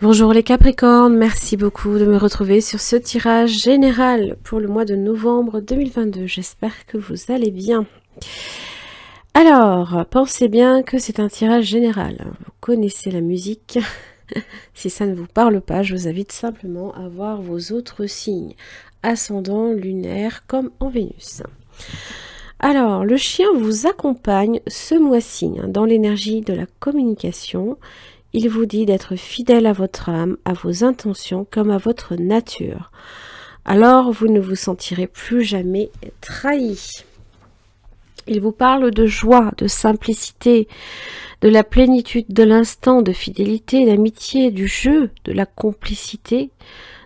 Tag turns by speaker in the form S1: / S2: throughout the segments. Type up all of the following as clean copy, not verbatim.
S1: Bonjour les Capricornes, merci beaucoup de me retrouver sur ce tirage général pour le mois de novembre 2022. J'espère que vous allez bien. Alors, pensez bien que c'est un tirage général. Vous connaissez la musique. Si ça ne vous parle pas, je vous invite simplement à voir vos autres signes, ascendant, lunaire, comme en Vénus. Alors, le chien vous accompagne ce mois-ci dans l'énergie de la communication. Il vous dit d'être fidèle à votre âme, à vos intentions comme à votre nature. Alors vous ne vous sentirez plus jamais trahi. Il vous parle de joie, de simplicité, de la plénitude de l'instant, de fidélité, d'amitié, du jeu, de la complicité,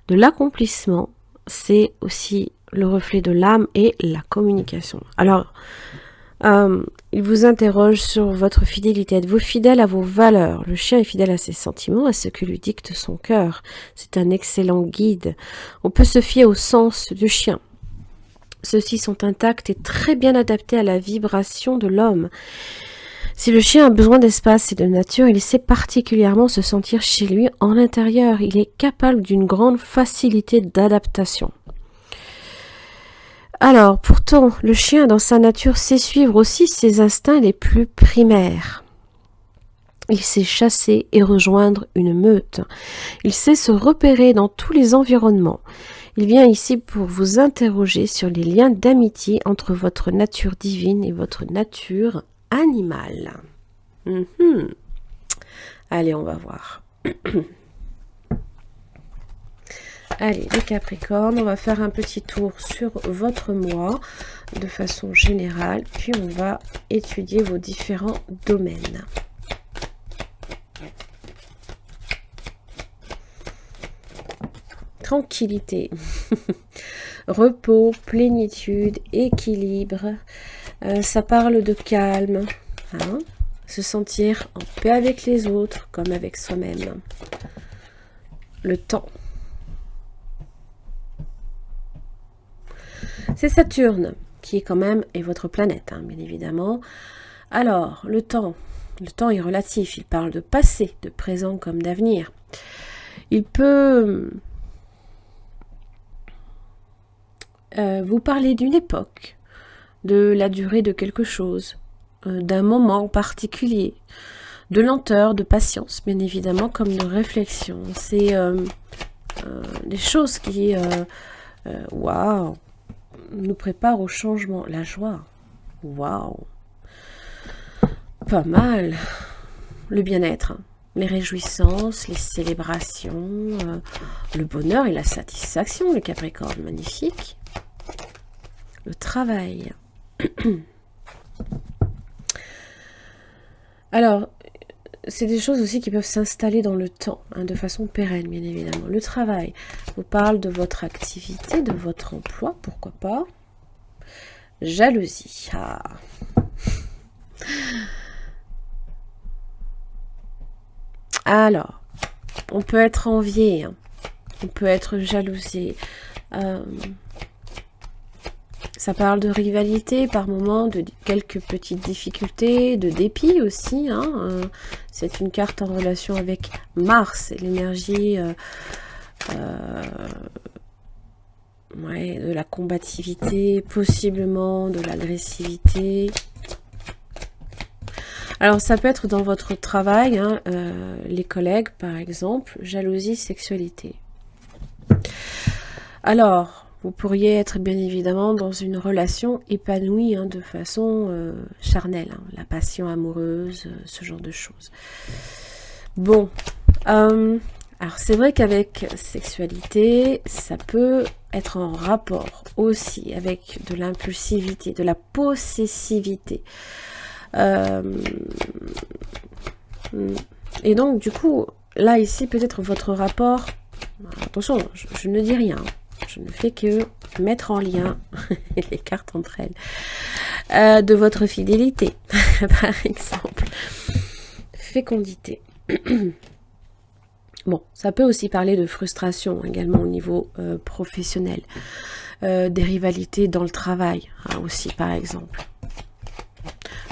S1: de l'accomplissement. C'est aussi le reflet de l'âme et la communication. Alors, il vous interroge sur votre fidélité. Êtes-vous fidèle à vos valeurs? Le chien est fidèle à ses sentiments, à ce que lui dicte son cœur. C'est un excellent guide. On peut se fier au sens du chien. Ceux-ci sont intacts et très bien adaptés à la vibration de l'homme. Si le chien a besoin d'espace et de nature, il sait particulièrement se sentir chez lui en l'intérieur. Il est capable d'une grande facilité d'adaptation. Alors, pourtant, le chien, dans sa nature, sait suivre aussi ses instincts les plus primaires. Il sait chasser et rejoindre une meute. Il sait se repérer dans tous les environnements. Il vient ici pour vous interroger sur les liens d'amitié entre votre nature divine et votre nature animale. Allez, on va voir. Allez, les Capricornes, on va faire un petit tour sur votre mois de façon générale, puis on va étudier vos différents domaines. Tranquillité, repos, plénitude, équilibre, ça parle de calme, hein, se sentir en paix avec les autres comme avec soi-même. Le temps. C'est Saturne qui est quand même est votre planète, hein, bien évidemment. Alors, le temps est relatif. Il parle de passé, de présent comme d'avenir. Il peut vous parler d'une époque, de la durée de quelque chose, d'un moment particulier, de lenteur, de patience, bien évidemment, comme de réflexion. C'est des choses qui, waouh, nous prépare au changement, la joie, waouh, pas mal, le bien-être, les réjouissances, les célébrations, le bonheur et la satisfaction, le Capricorne, magnifique, le travail. Alors, c'est des choses aussi qui peuvent s'installer dans le temps, hein, de façon pérenne, bien évidemment. Le travail vous parle de votre activité, de votre emploi, pourquoi pas. Jalousie. Ah. Alors, on peut être envié, hein, on peut être jalousé. Ça parle de rivalité par moment, de quelques petites difficultés, de dépit aussi. Hein. C'est une carte en relation avec Mars et l'énergie de la combativité, possiblement de l'agressivité. Alors ça peut être dans votre travail, hein, les collègues par exemple, jalousie, sexualité. Alors, vous pourriez être bien évidemment dans une relation épanouie, hein, de façon charnelle, hein, la passion amoureuse, ce genre de choses. Bon, alors c'est vrai qu'avec sexualité, ça peut être en rapport aussi avec de l'impulsivité, de la possessivité. Et donc du coup, là ici peut-être votre rapport, attention, je ne dis rien. Je ne fais que mettre en lien les cartes entre elles. De votre fidélité, par exemple. Fécondité. Bon, ça peut aussi parler de frustration également au niveau professionnel. Des rivalités dans le travail, hein, aussi, par exemple.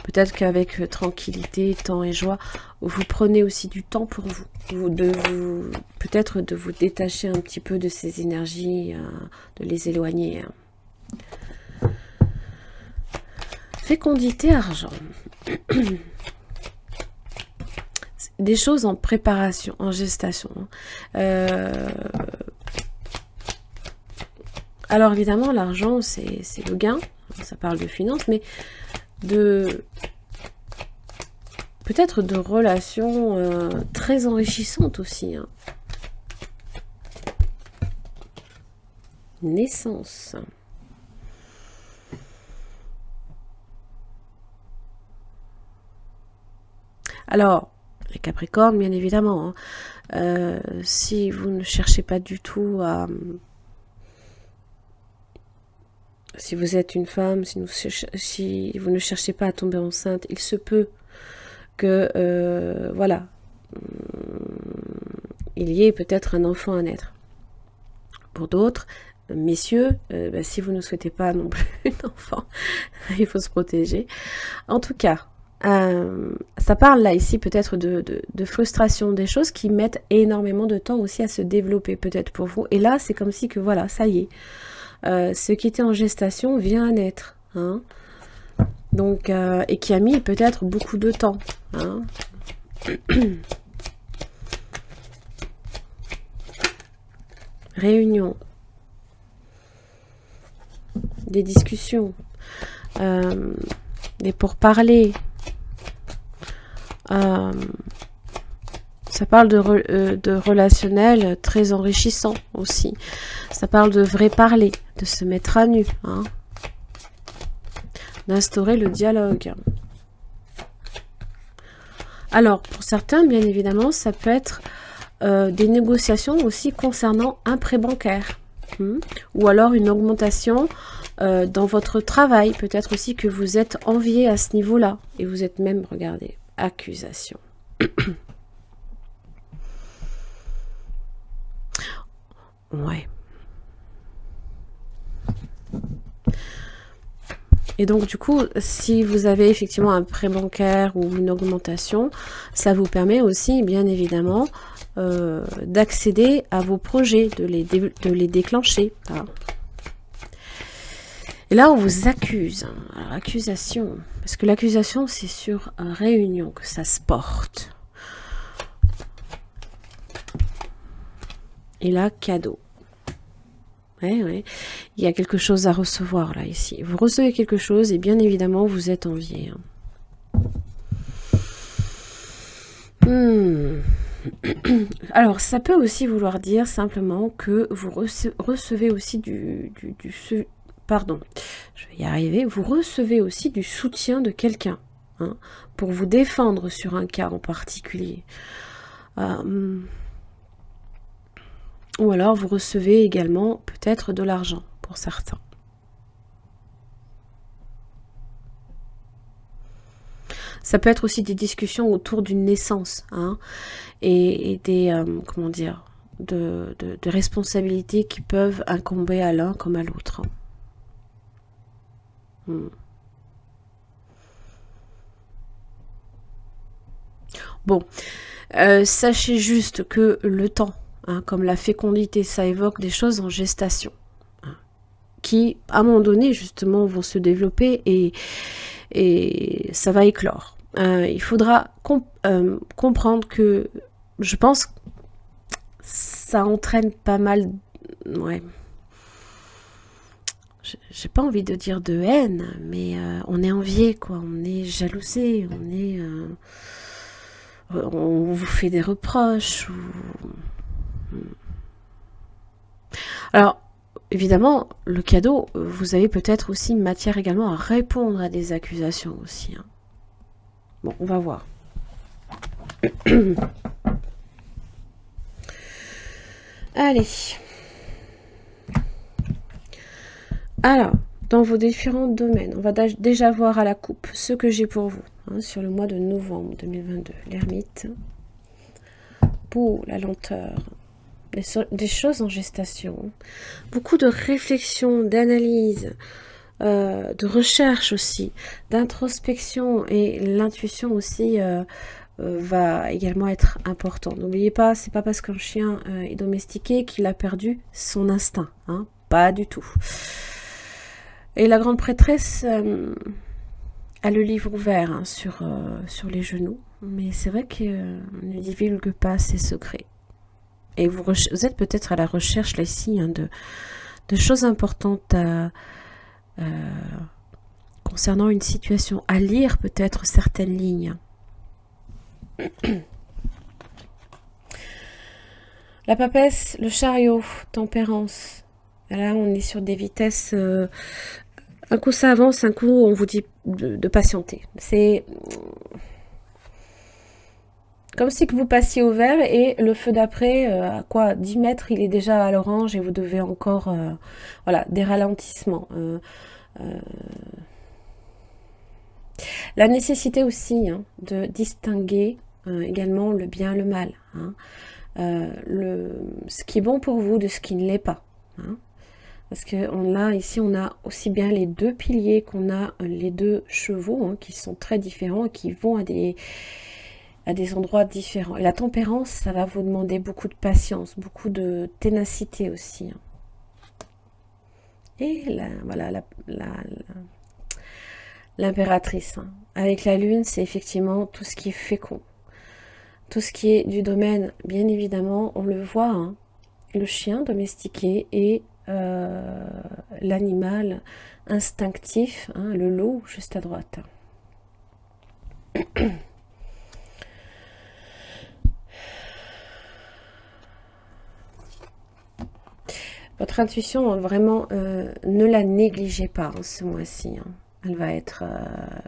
S1: Peut-être qu'avec tranquillité, temps et joie, vous prenez aussi du temps pour vous. Peut-être de vous détacher un petit peu de ces énergies, de les éloigner. Fécondité, argent. Des choses en préparation, en gestation. Alors évidemment, l'argent, c'est le gain. Ça parle de finances, mais peut-être de relations très enrichissantes aussi. Hein. Naissance. Alors, les Capricornes, bien évidemment, hein, si vous ne cherchez pas du tout à... Si vous êtes une femme, si vous ne cherchez pas à tomber enceinte, il se peut que, voilà, il y ait peut-être un enfant à naître. Pour d'autres, messieurs, si vous ne souhaitez pas non plus un enfant, il faut se protéger. En tout cas, ça parle là ici peut-être de frustration, des choses qui mettent énormément de temps aussi à se développer peut-être pour vous. Et là, c'est comme si que voilà, ça y est. Ce qui était en gestation vient à naître. Hein. Donc, et qui a mis peut-être beaucoup de temps. Hein. Réunion. Des discussions. Des pourparlers. Ça parle de relationnel très enrichissant aussi. Ça parle de vrai parler, de se mettre à nu, hein, d'instaurer le dialogue. Alors, pour certains, bien évidemment, ça peut être des négociations aussi concernant un prêt bancaire. Ou alors une augmentation dans votre travail. Peut-être aussi que vous êtes envié à ce niveau-là. Et vous êtes même, regardez, accusation. Ouais. Et donc du coup, si vous avez effectivement un prêt bancaire ou une augmentation, ça vous permet aussi, bien évidemment, d'accéder à vos projets, de les déclencher. Voilà. Et là, on vous accuse. Alors, accusation. Parce que l'accusation, c'est sur réunion que ça se porte. Et là, cadeau. Ouais. Il y a quelque chose à recevoir là, ici. Vous recevez quelque chose et bien évidemment, vous êtes envié. Alors, ça peut aussi vouloir dire simplement que vous recevez aussi pardon, je vais y arriver. Vous recevez aussi du soutien de quelqu'un hein, pour vous défendre sur un cas en particulier. Ou alors vous recevez également peut-être de l'argent pour certains. Ça peut être aussi des discussions autour d'une naissance hein, et des comment dire de responsabilités qui peuvent incomber à l'un comme à l'autre. Bon, sachez juste que le temps hein, comme la fécondité, ça évoque des choses en gestation, hein, qui, à un moment donné, justement, vont se développer et ça va éclore. Il faudra comprendre que, je pense, ça entraîne pas mal... Ouais. J'ai pas envie de dire de haine, mais on est envié, quoi. On est jalousé, on vous fait des reproches, Alors, évidemment, le cadeau, vous avez peut-être aussi matière également à répondre à des accusations aussi. Hein. Bon, on va voir. Allez. Alors, dans vos différents domaines, on va déjà voir à la coupe ce que j'ai pour vous hein, sur le mois de novembre 2022. L'ermite. Pour la lenteur. Des choses en gestation, beaucoup de réflexion, d'analyse, de recherche aussi, d'introspection, et l'intuition aussi va également être importante. N'oubliez pas, c'est pas parce qu'un chien est domestiqué qu'il a perdu son instinct, hein, pas du tout. Et la grande prêtresse a le livre ouvert hein, sur les genoux, mais c'est vrai qu'elle ne divulgue pas ses secrets. Et vous êtes peut-être à la recherche là ici hein, de choses importantes concernant une situation, à lire peut-être certaines lignes. La papesse, le chariot, tempérance. Là, on est sur des vitesses. Un coup ça avance, un coup on vous dit de patienter. C'est comme si que vous passiez au vert et le feu d'après, à quoi 10 mètres, il est déjà à l'orange et vous devez encore, voilà, des ralentissements. La nécessité aussi hein, de distinguer également le bien et le mal. Hein. Ce qui est bon pour vous de ce qui ne l'est pas. Hein. Parce que ici, on a aussi bien les deux piliers qu'on a les deux chevaux hein, qui sont très différents et qui vont à des endroits différents. Et la tempérance, ça va vous demander beaucoup de patience, beaucoup de ténacité aussi. Hein. Et voilà, l'impératrice. Hein. Avec la lune, c'est effectivement tout ce qui est fécond. Tout ce qui est du domaine, bien évidemment, on le voit, hein, le chien domestiqué et l'animal instinctif, hein, le loup, juste à droite. Votre intuition, vraiment, ne la négligez pas hein, ce mois-ci. Hein. Elle va être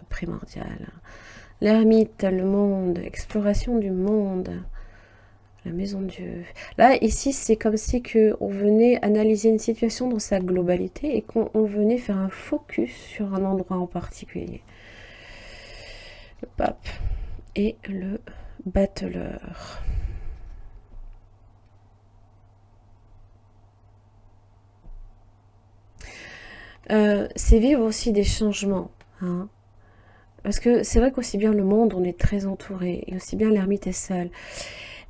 S1: primordiale. L'ermite, le monde, exploration du monde, la maison de Dieu. Là, ici, c'est comme si on venait analyser une situation dans sa globalité et qu'on venait faire un focus sur un endroit en particulier. Le pape et le battleur. C'est vivre aussi des changements. Hein. Parce que c'est vrai qu'aussi bien le monde, on est très entouré, et aussi bien l'ermite est seul.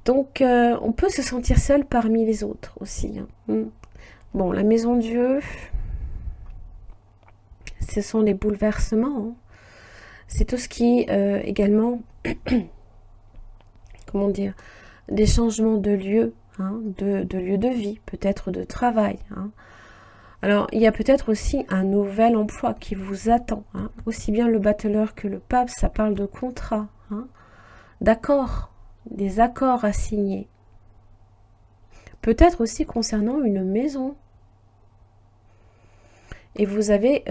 S1: Donc, on peut se sentir seul parmi les autres aussi. Hein. Bon, la maison Dieu, ce sont les bouleversements. Hein. C'est tout ce qui, également, comment dire, des changements de lieu, hein, de lieu de vie, peut-être de travail. Hein. Alors, il y a peut-être aussi un nouvel emploi qui vous attend. Hein. Aussi bien le battleur que le pape, ça parle de contrat, hein, d'accords, des accords à signer. Peut-être aussi concernant une maison. Et vous avez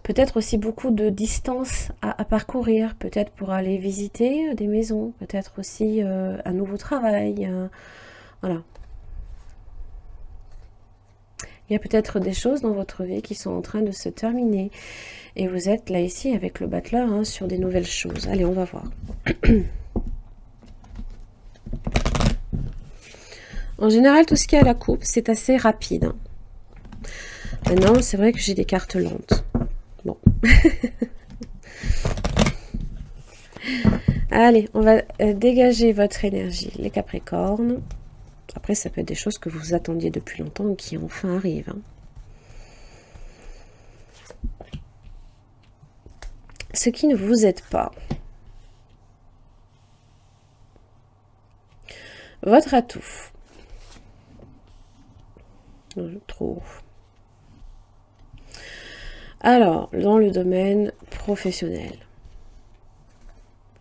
S1: peut-être aussi beaucoup de distance à parcourir, peut-être pour aller visiter des maisons, peut-être aussi un nouveau travail. Voilà. Il y a peut-être des choses dans votre vie qui sont en train de se terminer. Et vous êtes là ici avec le battleur hein, sur des nouvelles choses. Allez, on va voir. En général, tout ce qui est à la coupe, c'est assez rapide. Hein. Maintenant, c'est vrai que j'ai des cartes lentes. Bon. Allez, on va dégager votre énergie, les Capricornes. Après, ça peut être des choses que vous attendiez depuis longtemps et qui enfin arrivent. Hein. Ce qui ne vous aide pas. Votre atout. Je trouve. Alors, dans le domaine professionnel.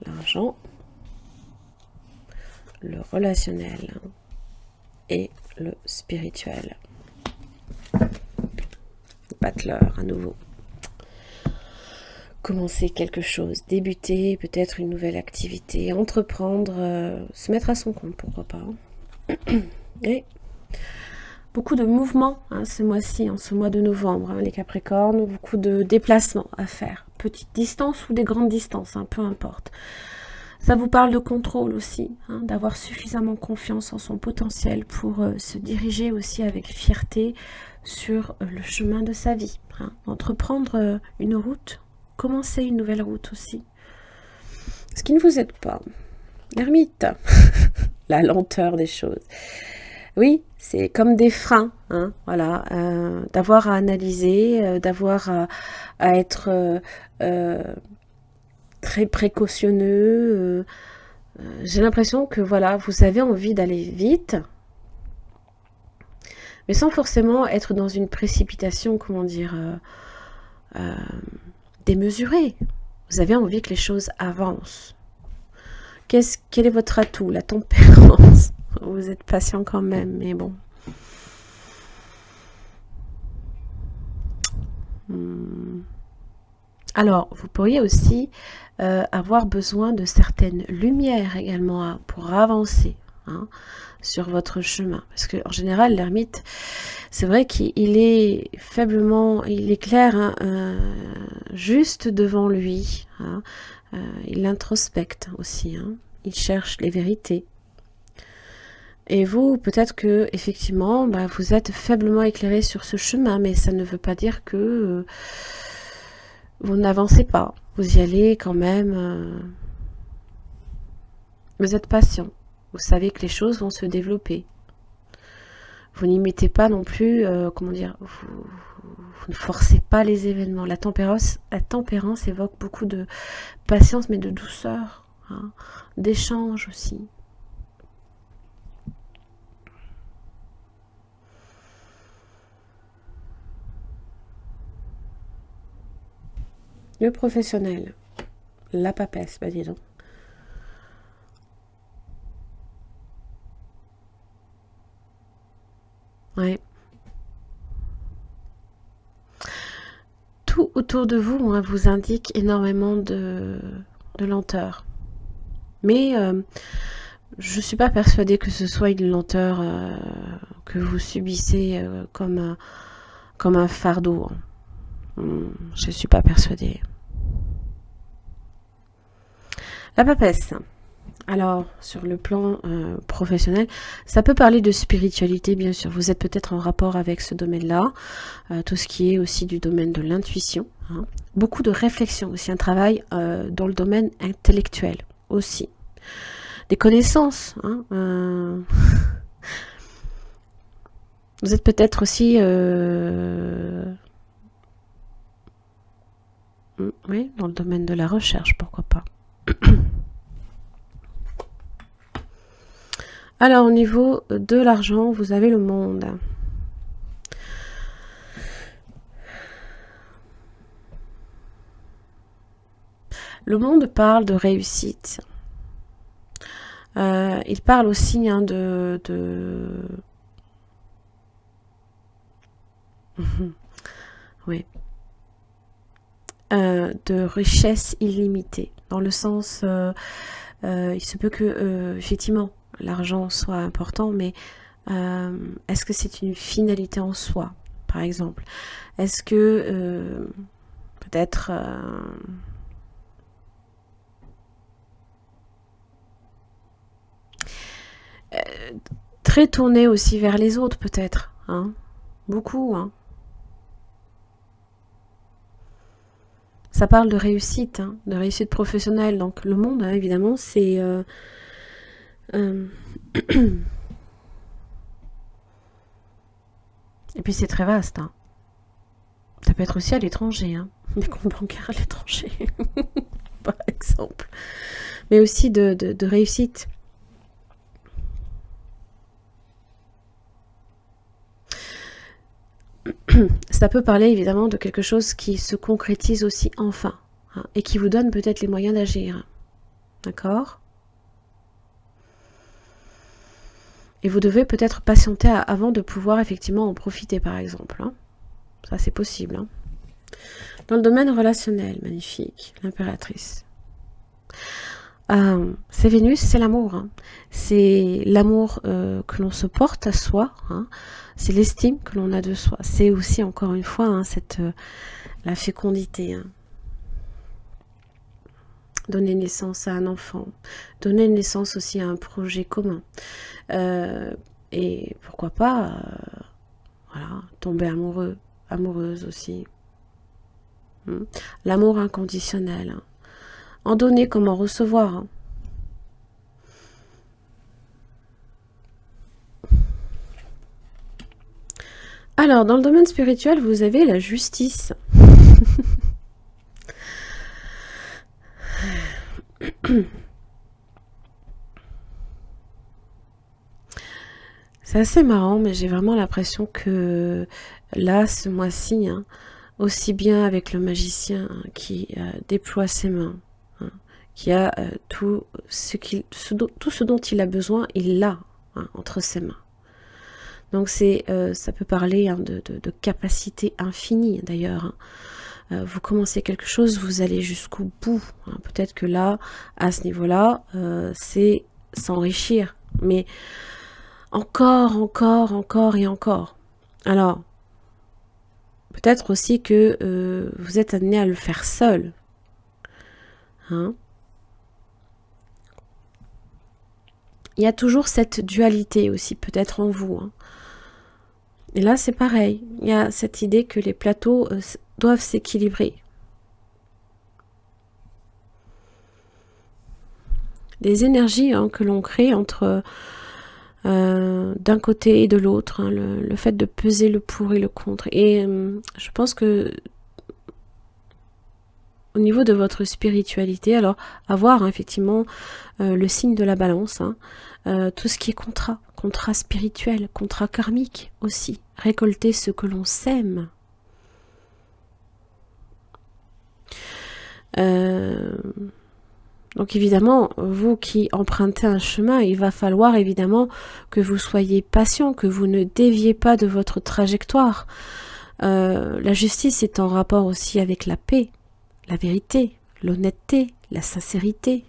S1: L'argent. Le relationnel. Et le spirituel. Battleur à nouveau. Commencer quelque chose, débuter peut-être une nouvelle activité, entreprendre, se mettre à son compte, pourquoi pas. Et beaucoup de mouvements hein, ce mois-ci, en ce mois de novembre, hein, les Capricornes, beaucoup de déplacements à faire. Petite distance ou des grandes distances, hein, peu importe. Ça vous parle de contrôle aussi, hein, d'avoir suffisamment confiance en son potentiel pour se diriger aussi avec fierté sur le chemin de sa vie. Hein. Entreprendre une route, commencer une nouvelle route aussi. Ce qui ne vous aide pas. L'ermite, la lenteur des choses. Oui, c'est comme des freins, hein, voilà, d'avoir à analyser, d'avoir à être très précautionneux. J'ai l'impression que voilà, vous avez envie d'aller vite, mais sans forcément être dans une précipitation, comment dire, démesurée. Vous avez envie que les choses avancent. Quel est votre atout? La tempérance. Vous êtes patient quand même, mais bon. Alors, vous pourriez aussi avoir besoin de certaines lumières également pour avancer, hein, sur votre chemin. Parce qu'en général, l'ermite, c'est vrai qu'il est faiblement, il est clair, hein, juste devant lui. Hein, il introspecte aussi, hein, il cherche les vérités. Et vous, peut-être que effectivement, bah, vous êtes faiblement éclairé sur ce chemin, mais ça ne veut pas dire que vous n'avancez pas. Vous y allez quand même. Vous êtes patient. Vous savez que les choses vont se développer. Vous n'imitez pas non plus, comment dire, vous ne forcez pas les événements. La tempérance évoque beaucoup de patience, mais de douceur, hein, d'échange aussi. Le professionnel, la papesse, bah dis donc. Ouais. Tout autour de vous, hein, vous indique énormément de lenteur. Mais je ne suis pas persuadée que ce soit une lenteur que vous subissez comme un fardeau. Je ne suis pas persuadée. La papesse. Alors, sur le plan professionnel, ça peut parler de spiritualité, bien sûr. Vous êtes peut-être en rapport avec ce domaine-là, tout ce qui est aussi du domaine de l'intuition. Hein. Beaucoup de réflexion, aussi un travail dans le domaine intellectuel, aussi. Des connaissances. Hein, vous êtes peut-être aussi... oui, dans le domaine de la recherche, pourquoi pas. Alors, au niveau de l'argent, vous avez le monde. Le monde parle de réussite. Il parle aussi, hein, oui. De richesse illimitée. Dans le sens, il se peut que, effectivement, l'argent soit important, mais est-ce que c'est une finalité en soi, par exemple? Est-ce que peut-être très tourné aussi vers les autres, peut-être, hein? Beaucoup, hein? Ça parle de réussite, hein, de réussite professionnelle. Donc le monde, hein, évidemment, c'est... Et puis c'est très vaste. Hein. Ça peut être aussi à l'étranger, hein, des comptes bancaires à l'étranger, par exemple. Mais aussi de réussite. Ça peut parler évidemment de quelque chose qui se concrétise aussi enfin, hein, et qui vous donne peut-être les moyens d'agir. D'accord ? Et vous devez peut-être patienter avant de pouvoir effectivement en profiter, par exemple. Hein. Ça, c'est possible. Hein. Dans le domaine relationnel, magnifique, l'impératrice. C'est Vénus, c'est l'amour. Hein. C'est l'amour que l'on se porte à soi. Hein. C'est l'estime que l'on a de soi. C'est aussi, encore une fois, hein, la fécondité. Hein. donner naissance à un enfant, donner naissance aussi à un projet commun. Et pourquoi pas, voilà, tomber amoureux, amoureuse aussi. L'amour inconditionnel. Hein. En donner comme en recevoir. Hein. Alors, dans le domaine spirituel, vous avez la justice. C'est assez marrant, mais j'ai vraiment l'impression que là, ce mois-ci, hein, aussi bien avec le magicien hein, qui déploie ses mains, hein, qui a tout ce dont il a besoin, il l'a hein, entre ses mains. Donc ça peut parler hein, de capacité infinie d'ailleurs. Hein. Vous commencez quelque chose, vous allez jusqu'au bout. Hein. Peut-être que là, à ce niveau-là, c'est s'enrichir. Mais encore et encore. Alors, peut-être aussi que vous êtes amené à le faire seul. Hein. Il y a toujours cette dualité aussi, peut-être en vous. Hein. Et là, c'est pareil. Il y a cette idée que les plateaux doivent s'équilibrer. Des énergies hein, que l'on crée entre d'un côté et de l'autre, hein, le fait de peser le pour et le contre. Et je pense que au niveau de votre spiritualité, alors avoir hein, effectivement le signe de la balance, hein, tout ce qui est contrat spirituel, contrat karmique aussi, récolter ce que l'on sème. Donc évidemment, vous qui empruntez un chemin, il va falloir évidemment que vous soyez patient, que vous ne déviez pas de votre trajectoire. La justice est en rapport aussi avec la paix, la vérité, l'honnêteté, la sincérité.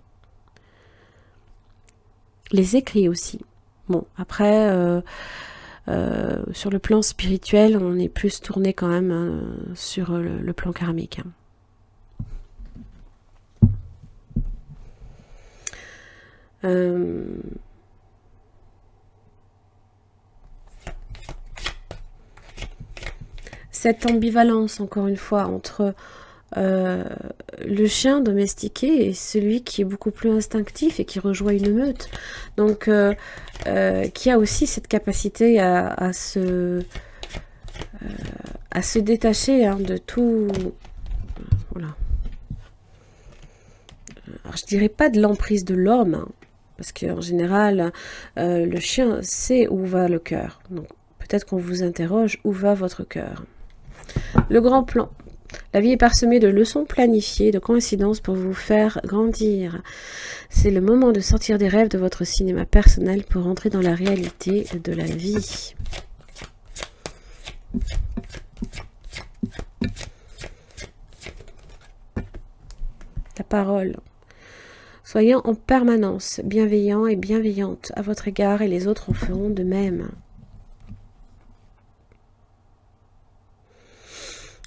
S1: Les écrits aussi. Bon, après, sur le plan spirituel, on est plus tourné quand même sur le plan karmique. Hein. Cette ambivalence, encore une fois, entre le chien domestiqué et celui qui est beaucoup plus instinctif et qui rejoint une meute. Donc, qui a aussi cette capacité à se détacher hein, de tout... Voilà. Alors, je dirais pas de l'emprise de l'homme, hein, parce qu'en général, le chien sait où va le cœur. Donc, peut-être qu'on vous interroge, où va votre cœur? Le grand plan. La vie est parsemée de leçons planifiées, de coïncidences pour vous faire grandir. C'est le moment de sortir des rêves de votre cinéma personnel pour entrer dans la réalité de la vie. La parole. Soyez en permanence bienveillant et bienveillante à votre égard et les autres en feront de même.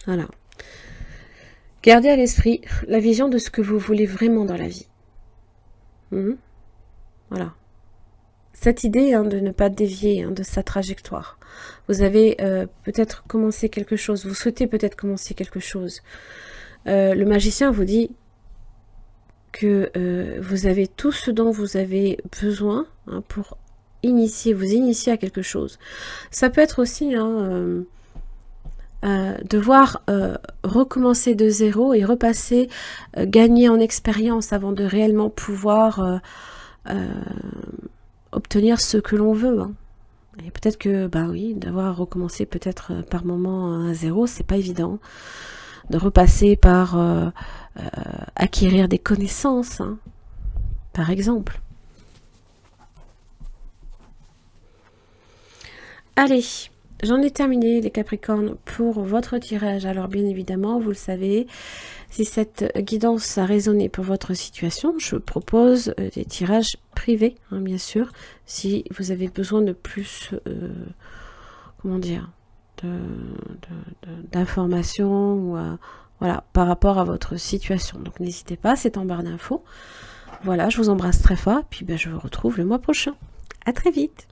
S1: Voilà. Gardez à l'esprit la vision de ce que vous voulez vraiment dans la vie. Voilà. Cette idée hein, de ne pas dévier hein, de sa trajectoire. Vous avez peut-être commencé quelque chose, vous souhaitez peut-être commencer quelque chose. Le magicien vous dit que vous avez tout ce dont vous avez besoin hein, pour vous initier à quelque chose. Ça peut être aussi hein, devoir recommencer de zéro et repasser, gagner en expérience avant de réellement pouvoir obtenir ce que l'on veut. Hein. Et peut-être que, bah oui, d'avoir recommencé peut-être par moment à zéro, c'est pas évident. De repasser par acquérir des connaissances, hein, par exemple. Allez, j'en ai terminé les Capricornes pour votre tirage. Alors bien évidemment, vous le savez, si cette guidance a résonné pour votre situation, je propose des tirages privés, hein, bien sûr, si vous avez besoin de plus, comment dire, d'informations ou Voilà, par rapport à votre situation. Donc n'hésitez pas, c'est en barre d'infos. Voilà, je vous embrasse très fort, puis je vous retrouve le mois prochain. À très vite.